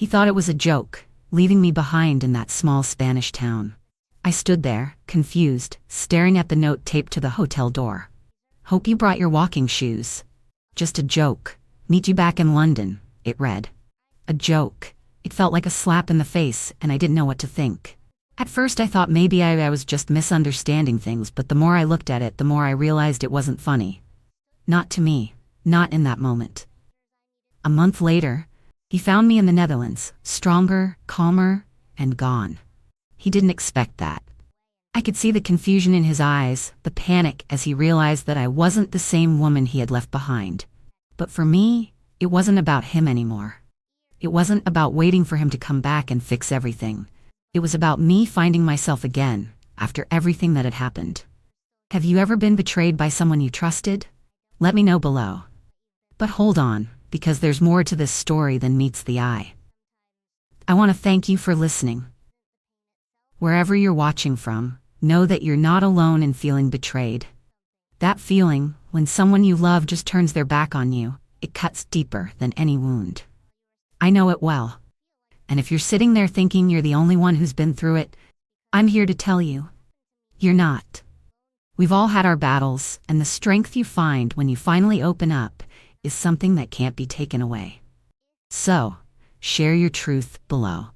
He thought it was a joke, leaving me behind in that small Spanish town. I stood there, confused, staring at the note taped to the hotel door. Hope you brought your walking shoes. Just a joke. Meet you back in London, it read. A joke. It felt like a slap in the face, and I didn't know what to think. At first I thought maybe I was just misunderstanding things, but the more I looked at it, the more I realized it wasn't funny. Not to me. Not in that moment. A month later, he found me in the Netherlands, stronger, calmer, and gone. He didn't expect that. I could see the confusion in his eyes, the panic as he realized that I wasn't the same woman he had left behind. But for me, it wasn't about him anymore. It wasn't about waiting for him to come back and fix everything. It was about me finding myself again, after everything that had happened. Have you ever been betrayed by someone you trusted? Let me know below. But hold on, because there's more to this story than meets the eye. I want to thank you for listening. Wherever you're watching from, know that you're not alone in feeling betrayed. That feeling, when someone you love just turns their back on you, it cuts deeper than any wound. I know it well. And if you're sitting there thinking you're the only one who's been through it, I'm here to tell you, you're not. We've all had our battles, and the strength you find when you finally open up is something that can't be taken away. So, share your truth below.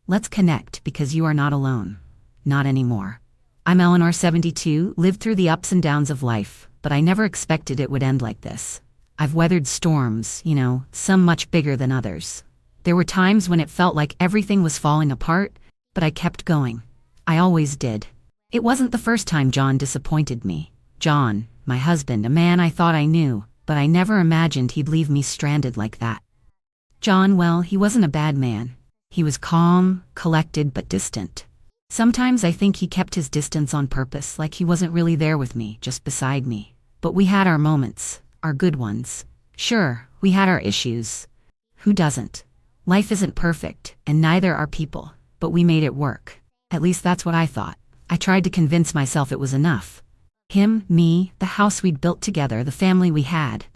Let's connect because you are not alone. Not anymore. I'm Eleanor 72, lived through the ups and downs of life, but I never expected it would end like this. I've weathered storms, some much bigger than others. There were times when it felt like everything was falling apart, but I kept going. I always did. It wasn't the first time John disappointed me. John, my husband, a man I thought I knew, but I never imagined he'd leave me stranded like that. John, well, he wasn't a bad man. He was calm, collected, but distant. Sometimes I think he kept his distance on purpose, like he wasn't really there with me, just beside me. But we had our moments, our good ones. Sure, we had our issues. Who doesn't? Life isn't perfect, and neither are people, but we made it work. At least that's what I thought. I tried to convince myself it was enough. Him, me, the house we'd built together, the family we had.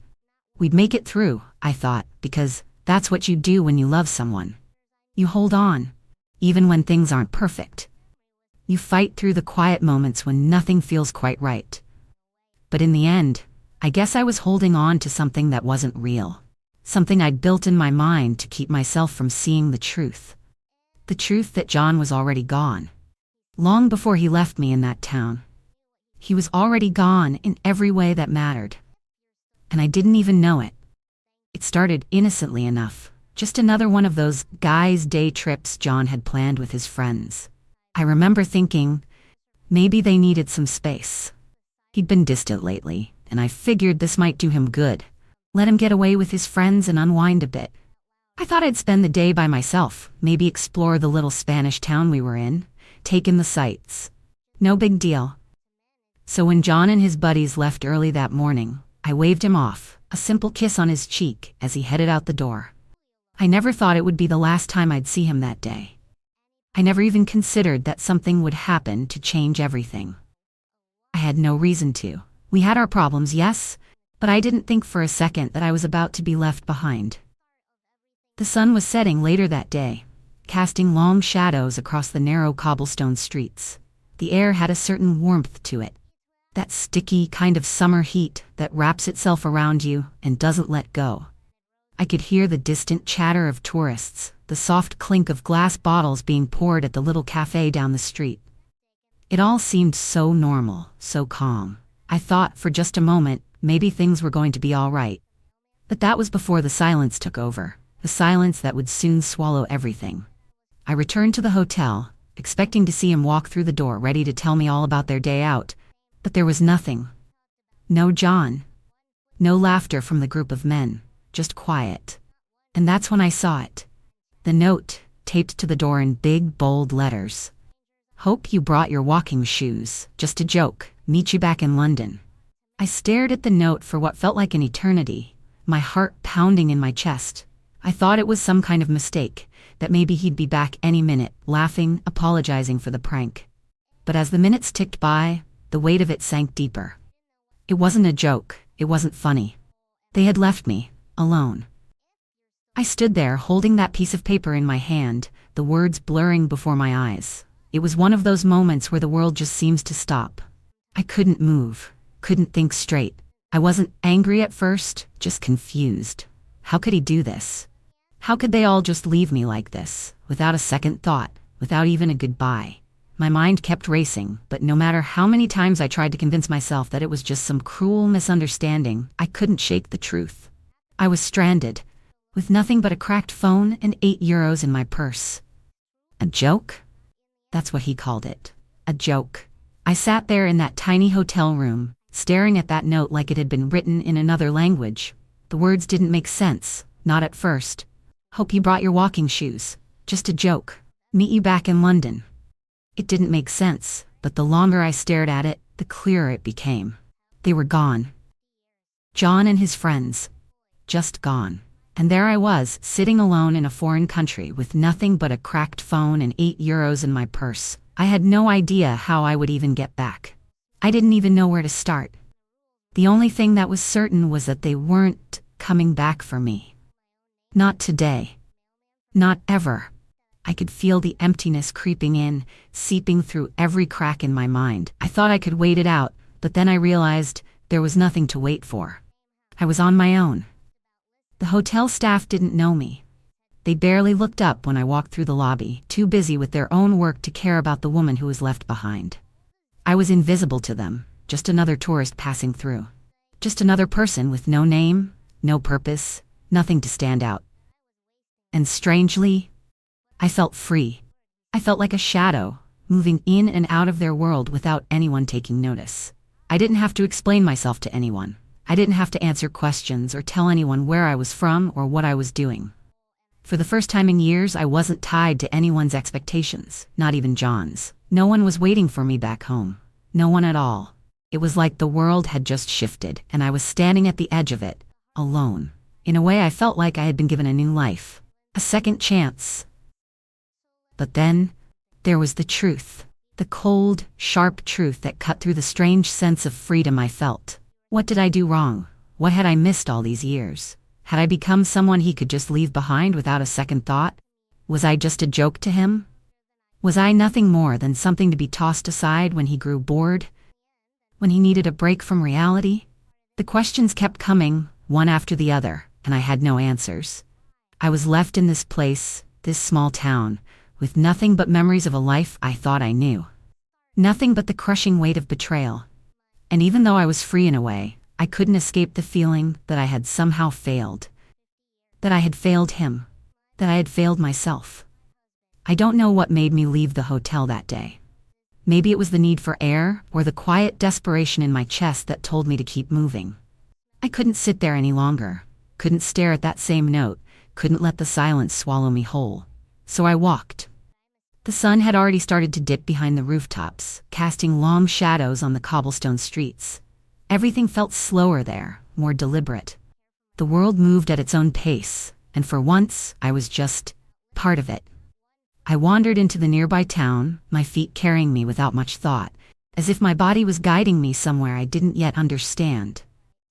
We'd make it through, I thought, because that's what you do when you love someone. You hold on, even when things aren't perfect. You fight through the quiet moments when nothing feels quite right. But in the end, I guess I was holding on to something that wasn't real. Something I'd built in my mind to keep myself from seeing the truth. The truth that John was already gone. Long before he left me in that town. He was already gone in every way that mattered. And I didn't even know it. It started innocently enough. Just another one of those guys' day trips John had planned with his friends. I remember thinking, maybe they needed some space. He'd been distant lately, and I figured this might do him good. Let him get away with his friends and unwind a bit. I thought I'd spend the day by myself, maybe explore the little Spanish town we were in, take in the sights. No big deal. So when John and his buddies left early that morning, I waved him off, a simple kiss on his cheek as he headed out the door. I never thought it would be the last time I'd see him that day. I never even considered that something would happen to change everything. I had no reason to. We had our problems, yes, but I didn't think for a second that I was about to be left behind. The sun was setting later that day, casting long shadows across the narrow cobblestone streets. The air had a certain warmth to it. That sticky kind of summer heat that wraps itself around you and doesn't let go. I could hear the distant chatter of tourists, the soft clink of glass bottles being poured at the little cafe down the street. It all seemed so normal, so calm. I thought for just a moment, maybe things were going to be all right. But that was before the silence took over, the silence that would soon swallow everything. I returned to the hotel, expecting to see him walk through the door ready to tell me all about their day out, but there was nothing. No John. No laughter from the group of men, just quiet. And that's when I saw it. The note, taped to the door in big, bold letters. Hope you brought your walking shoes, just a joke, meet you back in London. I stared at the note for what felt like an eternity, my heart pounding in my chest. I thought it was some kind of mistake, that maybe he'd be back any minute, laughing, apologizing for the prank. But as the minutes ticked by, the weight of it sank deeper. It wasn't a joke, it wasn't funny. They had left me, alone. I stood there holding that piece of paper in my hand, the words blurring before my eyes. It was one of those moments where the world just seems to stop. I couldn't move, couldn't think straight. I wasn't angry at first, just confused. How could he do this? How could they all just leave me like this, without a second thought, without even a goodbye? My mind kept racing, but no matter how many times I tried to convince myself that it was just some cruel misunderstanding, I couldn't shake the truth. I was stranded, with nothing but a cracked phone and €8 in my purse. A joke? That's what he called it. A joke. I sat there in that tiny hotel room, staring at that note like it had been written in another language. The words didn't make sense, not at first. Hope you brought your walking shoes. Just a joke. Meet you back in London. It didn't make sense, but the longer I stared at it, the clearer it became. They were gone. John and his friends. Just gone. And there I was, sitting alone in a foreign country with nothing but a cracked phone and €8 in my purse. I had no idea how I would even get back. I didn't even know where to start. The only thing that was certain was that they weren't coming back for me. Not today. Not ever. I could feel the emptiness creeping in, seeping through every crack in my mind. I thought I could wait it out, but then I realized there was nothing to wait for. I was on my own. The hotel staff didn't know me. They barely looked up when I walked through the lobby, too busy with their own work to care about the woman who was left behind. I was invisible to them, just another tourist passing through. Just another person with no name, no purpose, nothing to stand out. And strangely, I felt free. I felt like a shadow, moving in and out of their world without anyone taking notice. I didn't have to explain myself to anyone. I didn't have to answer questions or tell anyone where I was from or what I was doing. For the first time in years, I wasn't tied to anyone's expectations, not even John's. No one was waiting for me back home. No one at all. It was like the world had just shifted, and I was standing at the edge of it, alone. In a way, I felt like I had been given a new life, a second chance. But then, there was the truth. The cold, sharp truth that cut through the strange sense of freedom I felt. What did I do wrong? What had I missed all these years? Had I become someone he could just leave behind without a second thought? Was I just a joke to him? Was I nothing more than something to be tossed aside when he grew bored? When he needed a break from reality? The questions kept coming, one after the other, and I had no answers. I was left in this place, this small town, with nothing but memories of a life I thought I knew. Nothing but the crushing weight of betrayal. And even though I was free in a way, I couldn't escape the feeling that I had somehow failed. That I had failed him. That I had failed myself. I don't know what made me leave the hotel that day. Maybe it was the need for air, or the quiet desperation in my chest that told me to keep moving. I couldn't sit there any longer. Couldn't stare at that same note. Couldn't let the silence swallow me whole. So I walked. The sun had already started to dip behind the rooftops, casting long shadows on the cobblestone streets. Everything felt slower there, more deliberate. The world moved at its own pace, and for once, I was just part of it. I wandered into the nearby town, my feet carrying me without much thought, as if my body was guiding me somewhere I didn't yet understand.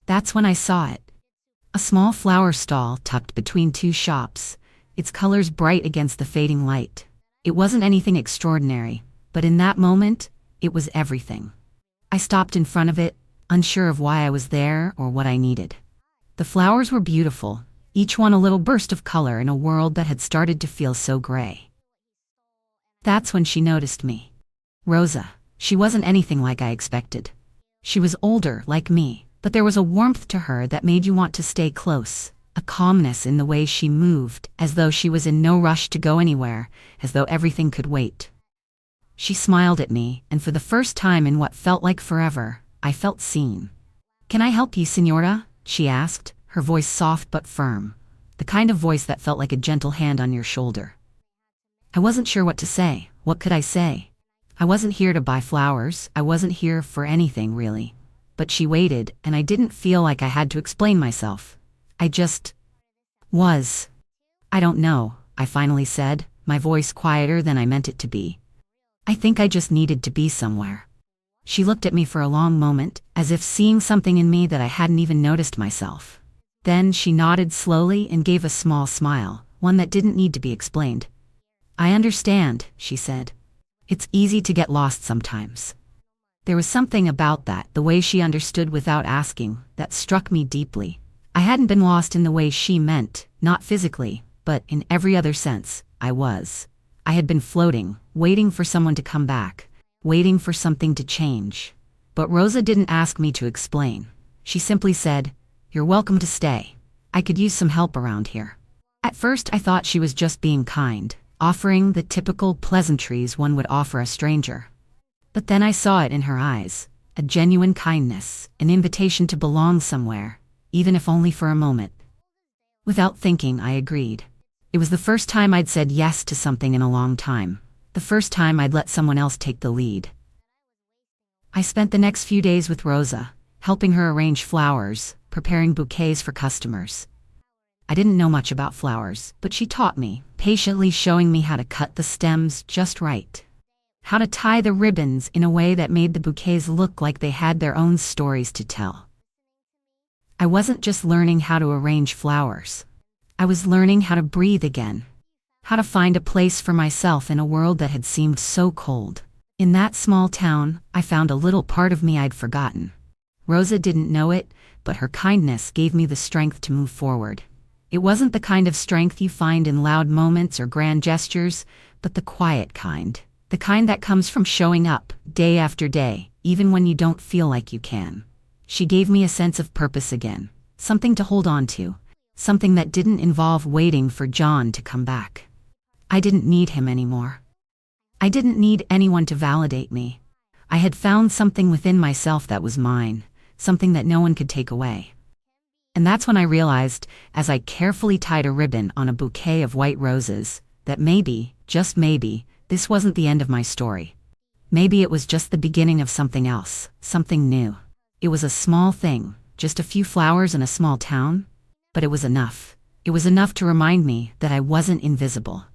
That's when I saw it. A small flower stall tucked between two shops, its colors bright against the fading light. It wasn't anything extraordinary, but in that moment, it was everything. I stopped in front of it, unsure of why I was there or what I needed. The flowers were beautiful, each one a little burst of color in a world that had started to feel so gray. That's when she noticed me. Rosa. She wasn't anything like I expected. She was older, like me, but there was a warmth to her that made you want to stay close. A calmness in the way she moved, as though she was in no rush to go anywhere, as though everything could wait. She smiled at me, and for the first time in what felt like forever, I felt seen. "Can I help you, Señora?" she asked, her voice soft but firm, the kind of voice that felt like a gentle hand on your shoulder. I wasn't sure what to say. What could I say? I wasn't here to buy flowers. I wasn't here for anything, really. But she waited, and I didn't feel like I had to explain myself. I just was. "I don't know," I finally said, my voice quieter than I meant it to be. "I think I just needed to be somewhere." She looked at me for a long moment, as if seeing something in me that I hadn't even noticed myself. Then she nodded slowly and gave a small smile, one that didn't need to be explained. "I understand," she said. "It's easy to get lost sometimes." There was something about that, the way she understood without asking, that struck me deeply. I hadn't been lost in the way she meant, not physically, but in every other sense, I was. I had been floating, waiting for someone to come back, waiting for something to change. But Rosa didn't ask me to explain. She simply said, "You're welcome to stay. I could use some help around here." At first I thought she was just being kind, offering the typical pleasantries one would offer a stranger. But then I saw it in her eyes, a genuine kindness, an invitation to belong somewhere, even if only for a moment. Without thinking, I agreed. It was the first time I'd said yes to something in a long time, the first time I'd let someone else take the lead. I spent the next few days with Rosa, helping her arrange flowers, preparing bouquets for customers. I didn't know much about flowers, but she taught me, patiently showing me how to cut the stems just right, how to tie the ribbons in a way that made the bouquets look like they had their own stories to tell. I wasn't just learning how to arrange flowers. I was learning how to breathe again, how to find a place for myself in a world that had seemed so cold. In that small town, I found a little part of me I'd forgotten. Rosa didn't know it, but her kindness gave me the strength to move forward. It wasn't the kind of strength you find in loud moments or grand gestures, but the quiet kind. The kind that comes from showing up, day after day, even when you don't feel like you can. She gave me a sense of purpose again, something to hold on to, something that didn't involve waiting for John to come back. I didn't need him anymore. I didn't need anyone to validate me. I had found something within myself that was mine, something that no one could take away. And that's when I realized, as I carefully tied a ribbon on a bouquet of white roses, that maybe, just maybe, this wasn't the end of my story. Maybe it was just the beginning of something else, something new. It was a small thing, just a few flowers in a small town, but it was enough. It was enough to remind me that I wasn't invisible,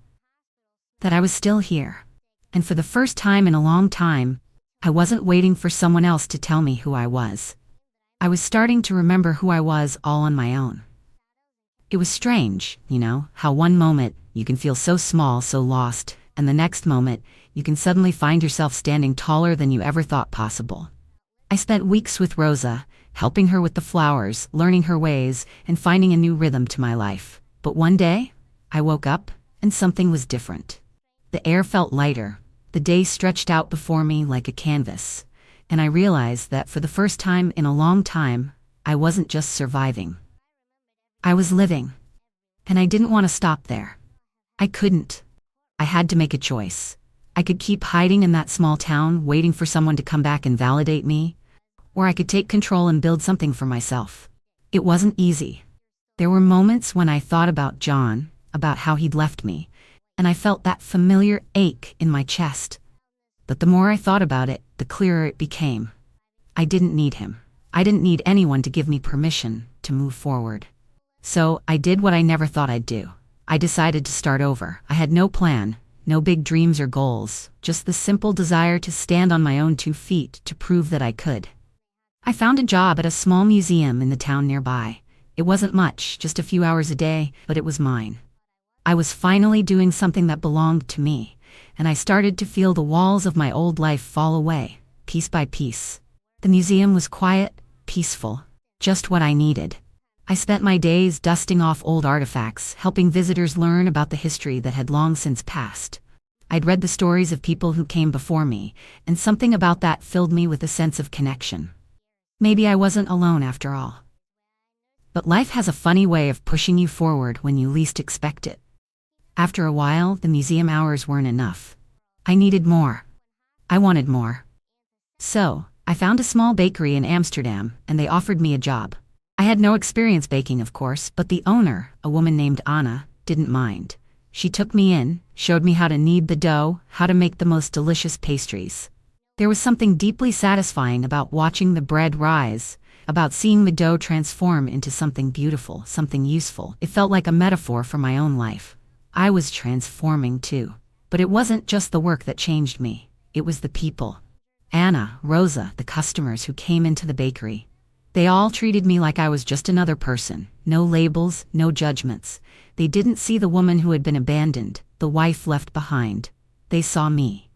that I was still here. And for the first time in a long time, I wasn't waiting for someone else to tell me who I was. I was starting to remember who I was all on my own. It was strange, how one moment you can feel so small, so lost, and the next moment you can suddenly find yourself standing taller than you ever thought possible. I spent weeks with Rosa, helping her with the flowers, learning her ways, and finding a new rhythm to my life. But one day, I woke up, and something was different. The air felt lighter, the day stretched out before me like a canvas, and I realized that for the first time in a long time, I wasn't just surviving. I was living. And I didn't want to stop there. I couldn't. I had to make a choice. I could keep hiding in that small town, waiting for someone to come back and validate me, or I could take control and build something for myself. It wasn't easy. There were moments when I thought about John, about how he'd left me, and I felt that familiar ache in my chest. But the more I thought about it, the clearer it became. I didn't need him. I didn't need anyone to give me permission to move forward. So I did what I never thought I'd do. I decided to start over. I had no plan, no big dreams or goals, just the simple desire to stand on my own 2 feet to prove that I could. I found a job at a small museum in the town nearby. It wasn't much, just a few hours a day, but it was mine. I was finally doing something that belonged to me, and I started to feel the walls of my old life fall away, piece by piece. The museum was quiet, peaceful, just what I needed. I spent my days dusting off old artifacts, helping visitors learn about the history that had long since passed. I'd read the stories of people who came before me, and something about that filled me with a sense of connection. Maybe I wasn't alone after all. But life has a funny way of pushing you forward when you least expect it. After a while, the museum hours weren't enough. I needed more. I wanted more. So, I found a small bakery in Amsterdam, and they offered me a job. I had no experience baking, of course, but the owner, a woman named Anna, didn't mind. She took me in, showed me how to knead the dough, how to make the most delicious pastries. There was something deeply satisfying about watching the bread rise, about seeing the dough transform into something beautiful, something useful. It felt like a metaphor for my own life. I was transforming too. But it wasn't just the work that changed me. It was the people. Anna, Rosa, the customers who came into the bakery. They all treated me like I was just another person, No labels, no judgments. They didn't see the woman who had been abandoned, the wife left behind. They saw me.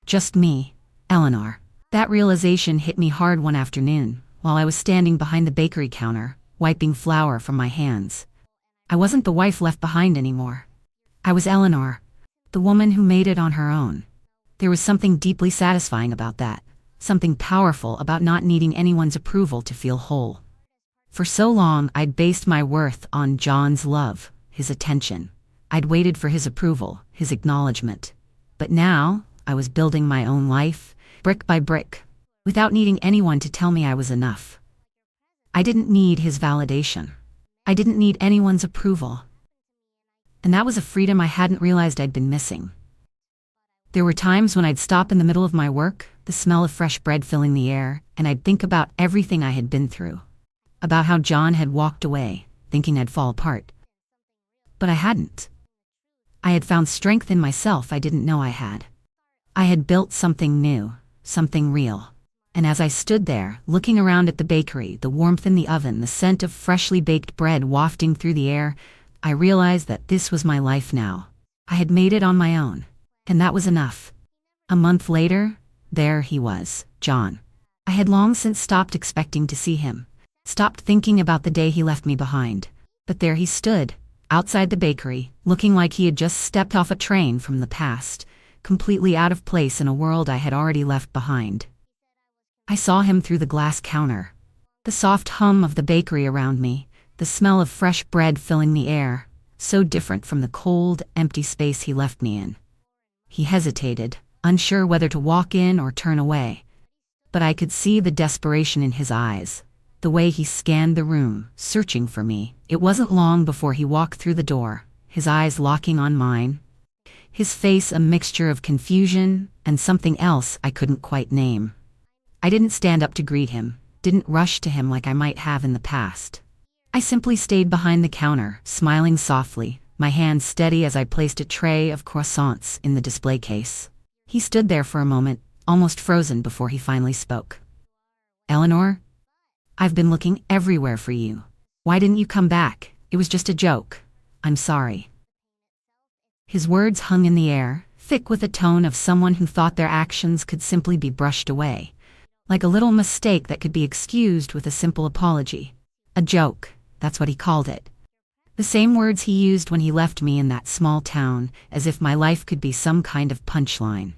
Just me, Eleanor. That realization hit me hard one afternoon, while I was standing behind the bakery counter, wiping flour from my hands. I wasn't the wife left behind anymore. I was Eleanor, the woman who made it on her own. There was something deeply satisfying about that, something powerful about not needing anyone's approval to feel whole. For so long, I'd based my worth on John's love, his attention. I'd waited for his approval, his acknowledgement. But now, I was building my own life, brick by brick, without needing anyone to tell me I was enough. I didn't need his validation. I didn't need anyone's approval. And that was a freedom I hadn't realized I'd been missing. There were times when I'd stop in the middle of my work, the smell of fresh bread filling the air, and I'd think about everything I had been through. About how John had walked away, thinking I'd fall apart. But I hadn't. I had found strength in myself I didn't know I had. I had built something new, something real. And as I stood there, looking around at the bakery, the warmth in the oven, the scent of freshly baked bread wafting through the air, I realized that this was my life now. I had made it on my own. And that was enough. A month later, there he was, John. I had long since stopped expecting to see him, stopped thinking about the day he left me behind. But there he stood, outside the bakery, looking like he had just stepped off a train from the past, completely out of place in a world I had already left behind. I saw him through the glass counter. The soft hum of the bakery around me, the smell of fresh bread filling the air, so different from the cold, empty space he left me in. He hesitated, unsure whether to walk in or turn away. But I could see the desperation in his eyes, the way he scanned the room, searching for me. It wasn't long before he walked through the door, his eyes locking on mine, his face a mixture of confusion and something else I couldn't quite name. I didn't stand up to greet him, didn't rush to him like I might have in the past. I simply stayed behind the counter, smiling softly, my hand steady as I placed a tray of croissants in the display case. He stood there for a moment, almost frozen before he finally spoke. "Eleanor? I've been looking everywhere for you. Why didn't you come back? It was just a joke. I'm sorry." His words hung in the air, thick with the tone of someone who thought their actions could simply be brushed away, like a little mistake that could be excused with a simple apology. A joke, that's what he called it. The same words he used when he left me in that small town, as if my life could be some kind of punchline.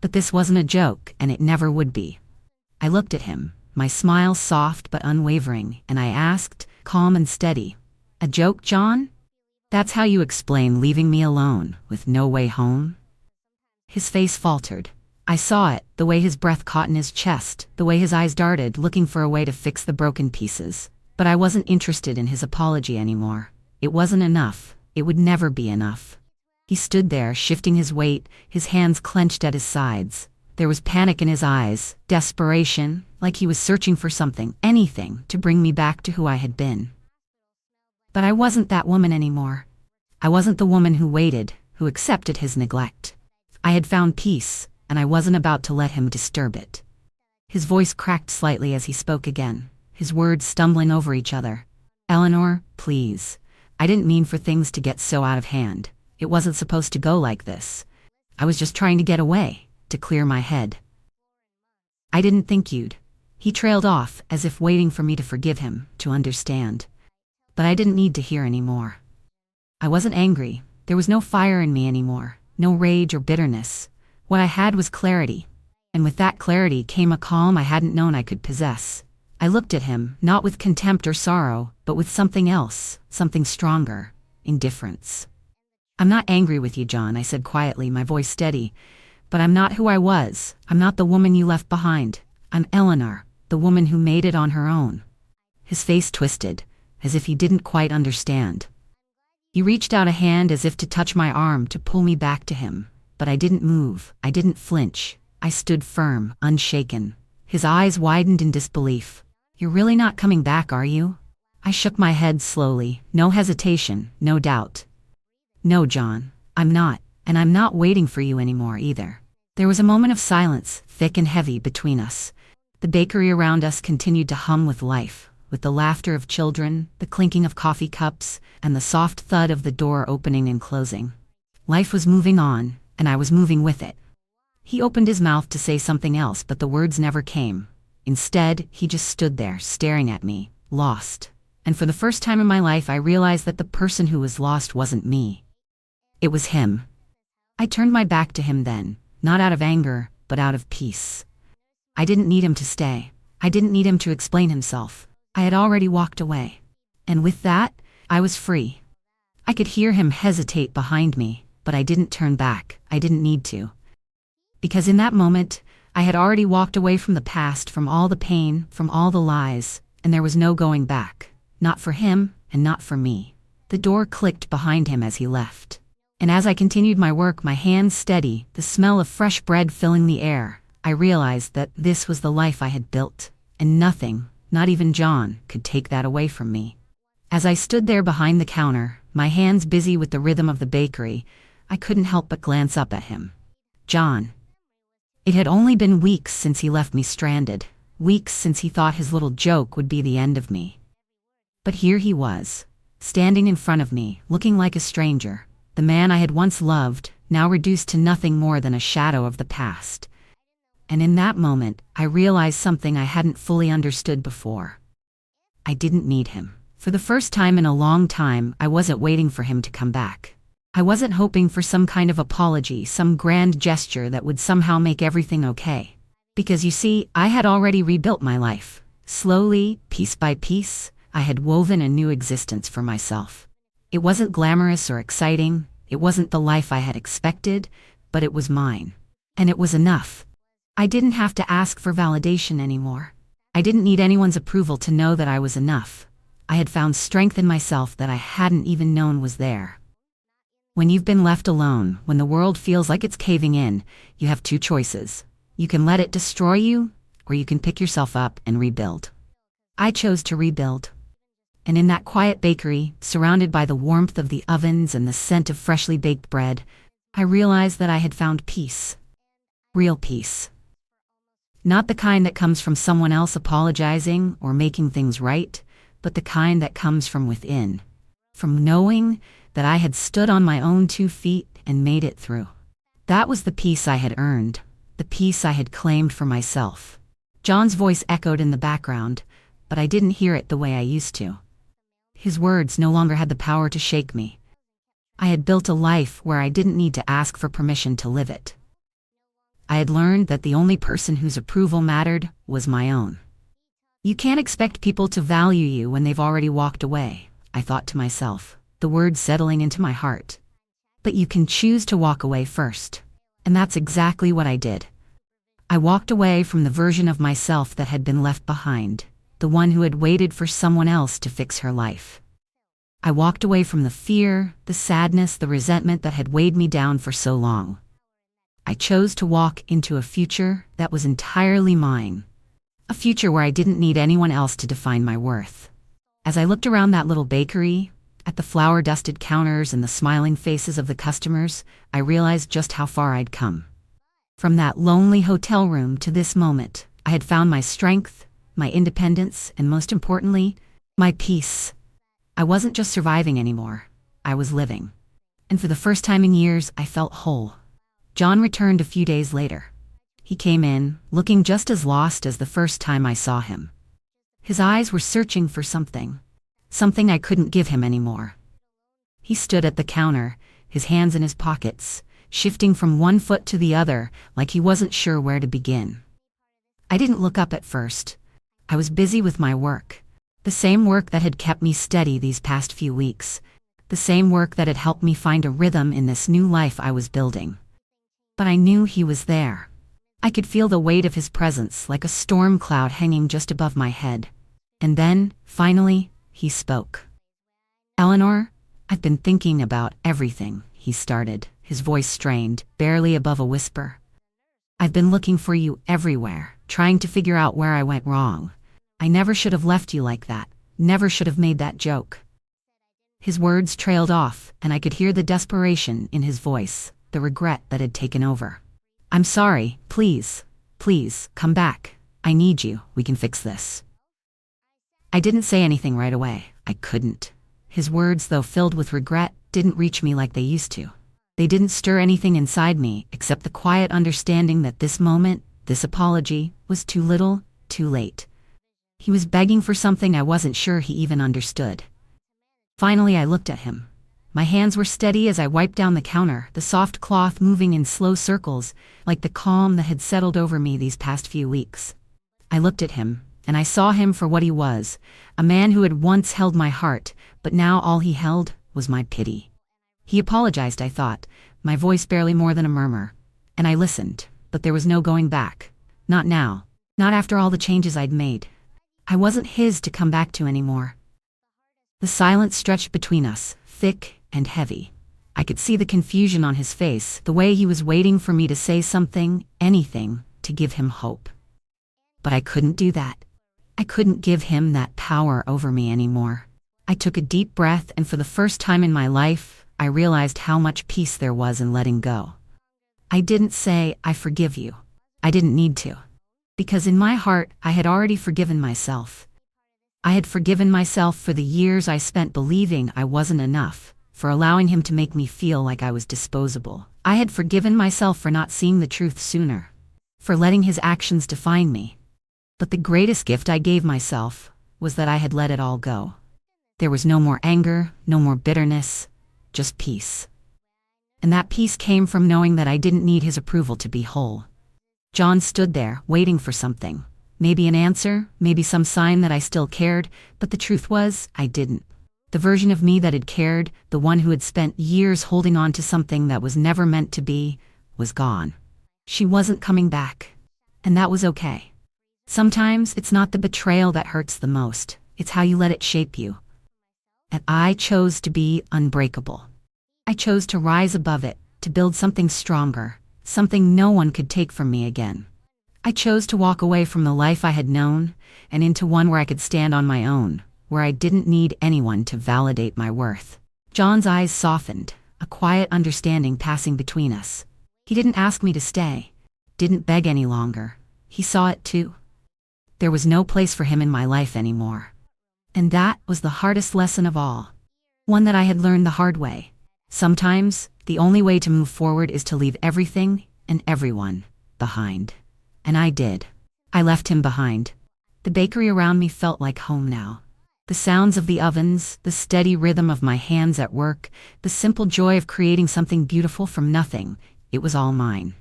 But this wasn't a joke, and it never would be. I looked at him, my smile soft but unwavering, and I asked, calm and steady, "A joke, John? That's how you explain leaving me alone, with no way home?" His face faltered. I saw it, the way his breath caught in his chest, the way his eyes darted, looking for a way to fix the broken pieces. But I wasn't interested in his apology anymore. It wasn't enough. It would never be enough. He stood there, shifting his weight, his hands clenched at his sides. There was panic in his eyes, desperation, like he was searching for something, anything, to bring me back to who I had been. But I wasn't that woman anymore. I wasn't the woman who waited, who accepted his neglect. I had found peace, and I wasn't about to let him disturb it. His voice cracked slightly as he spoke again, his words stumbling over each other. "Eleanor, please. I didn't mean for things to get so out of hand. It wasn't supposed to go like this. I was just trying to get away, to clear my head." "I didn't think you'd." He trailed off, as if waiting for me to forgive him, to understand. But I didn't need to hear any more. I wasn't angry. There was no fire in me anymore, no rage or bitterness. What I had was clarity. And with that clarity came a calm I hadn't known I could possess. I looked at him, not with contempt or sorrow, but with something else, something stronger, indifference. "I'm not angry with you, John," I said quietly, my voice steady. "But I'm not who I was. I'm not the woman you left behind. I'm Eleanor, the woman who made it on her own." His face twisted, as if he didn't quite understand. He reached out a hand as if to touch my arm to pull me back to him, but I didn't move, I didn't flinch. I stood firm, unshaken. His eyes widened in disbelief. "You're really not coming back, are you?" I shook my head slowly, no hesitation, no doubt. "No, John, I'm not, and I'm not waiting for you anymore either." There was a moment of silence, thick and heavy, between us. The bakery around us continued to hum with life, with the laughter of children, the clinking of coffee cups, and the soft thud of the door opening and closing. Life was moving on, and I was moving with it. He opened his mouth to say something else, but the words never came. Instead, he just stood there, staring at me, lost. And for the first time in my life, I realized that the person who was lost wasn't me. It was him. I turned my back to him then, not out of anger, but out of peace. I didn't need him to stay. I didn't need him to explain himself. I had already walked away. And with that, I was free. I could hear him hesitate behind me, but I didn't turn back. I didn't need to. Because in that moment, I had already walked away from the past, from all the pain, from all the lies, and there was no going back. Not for him, and not for me. The door clicked behind him as he left. And as I continued my work, my hands steady, the smell of fresh bread filling the air, I realized that this was the life I had built, and nothing, not even John, could take that away from me. As I stood there behind the counter, my hands busy with the rhythm of the bakery, I couldn't help but glance up at him. John. It had only been weeks since he left me stranded, weeks since he thought his little joke would be the end of me. But here he was, standing in front of me, looking like a stranger, the man I had once loved, now reduced to nothing more than a shadow of the past. And in that moment, I realized something I hadn't fully understood before. I didn't need him. For the first time in a long time, I wasn't waiting for him to come back. I wasn't hoping for some kind of apology, some grand gesture that would somehow make everything okay. Because you see, I had already rebuilt my life. Slowly, piece by piece, I had woven a new existence for myself. It wasn't glamorous or exciting, it wasn't the life I had expected, but it was mine. And it was enough. I didn't have to ask for validation anymore. I didn't need anyone's approval to know that I was enough. I had found strength in myself that I hadn't even known was there. When you've been left alone, when the world feels like it's caving in, you have two choices. You can let it destroy you, or you can pick yourself up and rebuild. I chose to rebuild. And in that quiet bakery, surrounded by the warmth of the ovens and the scent of freshly baked bread, I realized that I had found peace. Real peace. Not the kind that comes from someone else apologizing or making things right, but the kind that comes from within. From knowing that I had stood on my own 2 feet and made it through. That was the peace I had earned, the peace I had claimed for myself. John's voice echoed in the background, but I didn't hear it the way I used to. His words no longer had the power to shake me. I had built a life where I didn't need to ask for permission to live it. I had learned that the only person whose approval mattered was my own. You can't expect people to value you when they've already walked away, I thought to myself, the words settling into my heart. But you can choose to walk away first. And that's exactly what I did. I walked away from the version of myself that had been left behind, the one who had waited for someone else to fix her life. I walked away from the fear, the sadness, the resentment that had weighed me down for so long. I chose to walk into a future that was entirely mine. A future where I didn't need anyone else to define my worth. As I looked around that little bakery, at the flour-dusted counters and the smiling faces of the customers, I realized just how far I'd come. From that lonely hotel room to this moment, I had found my strength, my independence, and most importantly, my peace. I wasn't just surviving anymore, I was living. And for the first time in years, I felt whole. John returned a few days later. He came in, looking just as lost as the first time I saw him. His eyes were searching for something I couldn't give him anymore. He stood at the counter, his hands in his pockets, shifting from one foot to the other like he wasn't sure where to begin. I didn't look up at first. I was busy with my work. The same work that had kept me steady these past few weeks. The same work that had helped me find a rhythm in this new life I was building. But I knew he was there. I could feel the weight of his presence like a storm cloud hanging just above my head. And then, finally, he spoke. "Eleanor, I've been thinking about everything," he started, his voice strained, barely above a whisper. "I've been looking for you everywhere, trying to figure out where I went wrong. I never should have left you like that, never should have made that joke." His words trailed off, and I could hear the desperation in his voice, the regret that had taken over. "I'm sorry, please, come back. I need you, we can fix this." I didn't say anything right away. I couldn't. His words, though filled with regret, didn't reach me like they used to. They didn't stir anything inside me except the quiet understanding that this moment, this apology, was too little, too late. He was begging for something I wasn't sure he even understood. Finally, I looked at him. My hands were steady as I wiped down the counter, the soft cloth moving in slow circles, like the calm that had settled over me these past few weeks. I looked at him, and I saw him for what he was, a man who had once held my heart, but now all he held was my pity. He apologized, I thought, my voice barely more than a murmur. And I listened, but there was no going back. Not now. Not after all the changes I'd made. I wasn't his to come back to anymore. The silence stretched between us, thick and heavy. I could see the confusion on his face, the way he was waiting for me to say something, anything, to give him hope. But I couldn't do that. I couldn't give him that power over me anymore. I took a deep breath, and for the first time in my life, I realized how much peace there was in letting go. I didn't say, "I forgive you." I didn't need to. Because in my heart, I had already forgiven myself. I had forgiven myself for the years I spent believing I wasn't enough, for allowing him to make me feel like I was disposable. I had forgiven myself for not seeing the truth sooner, for letting his actions define me. But the greatest gift I gave myself was that I had let it all go. There was no more anger, no more bitterness, just peace. And that peace came from knowing that I didn't need his approval to be whole. John stood there, waiting for something. Maybe an answer, maybe some sign that I still cared, but the truth was, I didn't. The version of me that had cared, the one who had spent years holding on to something that was never meant to be, was gone. She wasn't coming back. And that was okay. Sometimes it's not the betrayal that hurts the most, it's how you let it shape you. And I chose to be unbreakable. I chose to rise above it, to build something stronger, something no one could take from me again. I chose to walk away from the life I had known and into one where I could stand on my own, where I didn't need anyone to validate my worth. John's eyes softened, a quiet understanding passing between us. He didn't ask me to stay, didn't beg any longer. He saw it too. There was no place for him in my life anymore. And that was the hardest lesson of all. One that I had learned the hard way. Sometimes, the only way to move forward is to leave everything and everyone behind. And I did. I left him behind. The bakery around me felt like home now. The sounds of the ovens, the steady rhythm of my hands at work, the simple joy of creating something beautiful from nothing, it was all mine.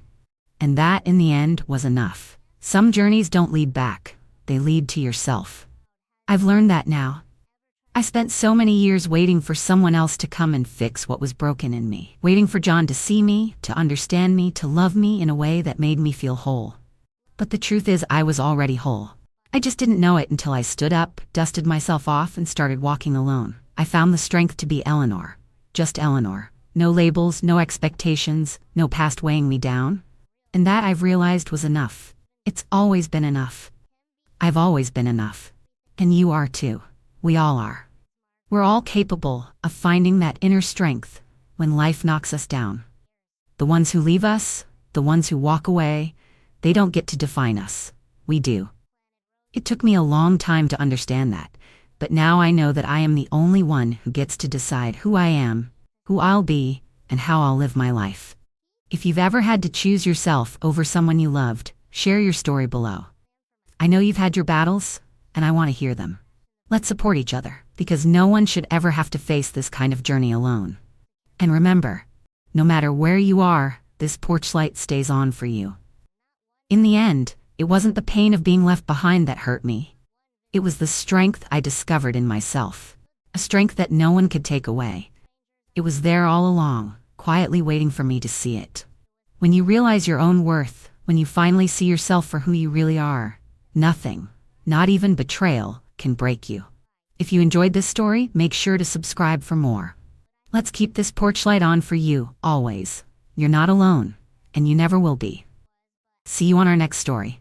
And that, in the end, was enough. Some journeys don't lead back. They lead to yourself. I've learned that now. I spent so many years waiting for someone else to come and fix what was broken in me. Waiting for John to see me, to understand me, to love me in a way that made me feel whole. But the truth is, I was already whole. I just didn't know it until I stood up, dusted myself off, and started walking alone. I found the strength to be Eleanor. Just Eleanor. No labels, no expectations, no past weighing me down. And that, I've realized, was enough. It's always been enough. I've always been enough. And you are too. We all are. We're all capable of finding that inner strength when life knocks us down. The ones who leave us, the ones who walk away, they don't get to define us. We do. It took me a long time to understand that, but now I know that I am the only one who gets to decide who I am, who I'll be, and how I'll live my life. If you've ever had to choose yourself over someone you loved, share your story below. I know you've had your battles, and I want to hear them. Let's support each other, because no one should ever have to face this kind of journey alone. And remember, no matter where you are, this porch light stays on for you. In the end, it wasn't the pain of being left behind that hurt me. It was the strength I discovered in myself, a strength that no one could take away. It was there all along, quietly waiting for me to see it. When you realize your own worth, when you finally see yourself for who you really are, nothing, not even betrayal, can break you. If you enjoyed this story, make sure to subscribe for more. Let's keep this porch light on for you, always. You're not alone, and you never will be. See you on our next story.